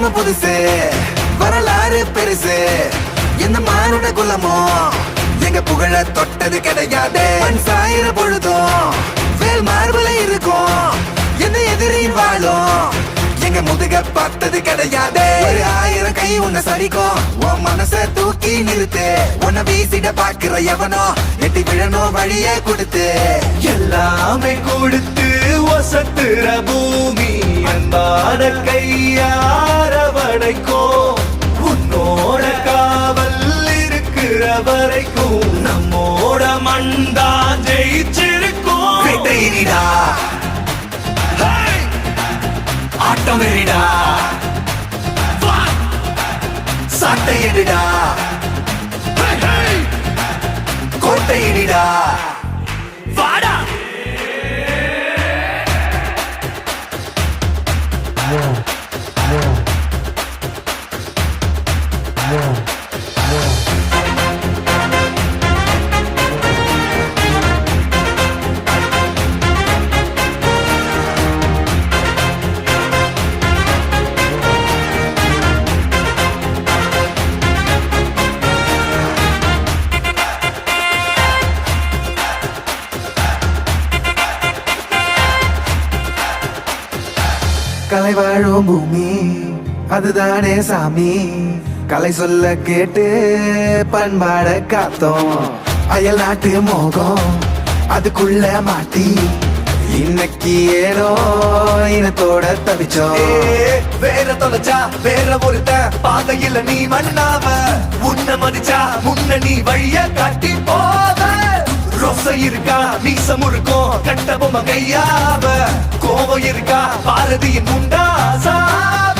ஆரம்ப புதுசு வரலாறு பெருசு எந்த மானுட குலமோ எங்க புகழ தொட்டது கிடையாது மண் சாயிர பொழுதும் வேல் மார்புல இருக்கும் எந்த எதிரியும் வாழும் எங்க முதுக பார்த்தது கிடையாது 1000 கை உன்னை சரிக்கும் உன் மனச தூக்கி நிறுத்து உன்னை வீசிட பாக்குற எவனோ எட்டி விழணும் வழியே கொடுத்து எல்லாமே கொடுத்து வசத்துற பூமி அன்பான கையார வடைக்கும் உன்னோட காவல் இருக்கிற வரைக்கும் நம்மோட மண்தான் ஜெயிச்சிருக்கும் வெட்டையிடா ஆட்டம் வெறிடா சாட்டையிடா கோட்டையிடா வாடா கலை வாழும் பூமி அதுதானே சாமி கலை சொல்ல கேட்டு பண்பாட காத்தோம் அயல் நாட்டு மோகம் அதுக்குள்ள மாட்டி இன்னைக்கு ஏனோ இனத்தோட தவிச்சோம் வேற தொலைச்சா வேற ஒருத்த பாதையில நீ மண்ணாவ உன்ன மதிச்சா முன்ன நீ வழிய காட்டி போத ரோசை இருக்கா மீசம் இருக்கும் கட்ட பொம்மை கையாவ கோபம் இருக்கா பாரதியின் முண்டாசாவ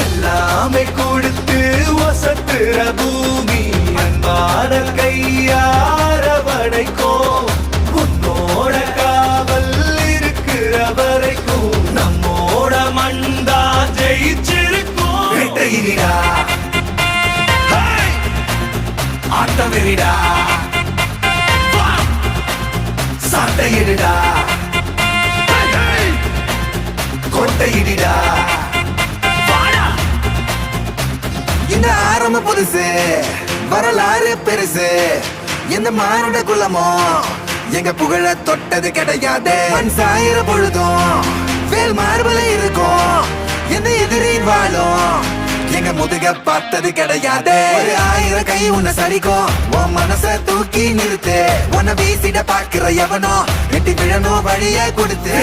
எல்லாமே கொடுத்து வசத்துற பூமி அன்பான கையார வடைக்கும் உன்னோட காவல் இருக்கிற வரைக்கும் நம்மோட மண்டா ஜெயிச்சிருக்கும் வெட்டையிடா ஆட்டம் வெறிடா சாட்டையிடா கோட்டையிடா இந்த ஆரம்ப புதுசு வரலாறு பெருசு எந்த மானுட குலமோ எங்க புகழ தொட்டது கிடையாது மண் சாயிர பொழுதும் வேல் மார்புல இருக்கும் எந்த எதிரியும் வாழும் எங்க முதுக பார்த்தது கிடையாது 1000 கை உன்னை சரிக்கும் உன் மனச தூக்கி நிறுத்து உன்னை வீசிட பாக்குற எவனோ எட்டி விழணும் வழியே கொடுத்து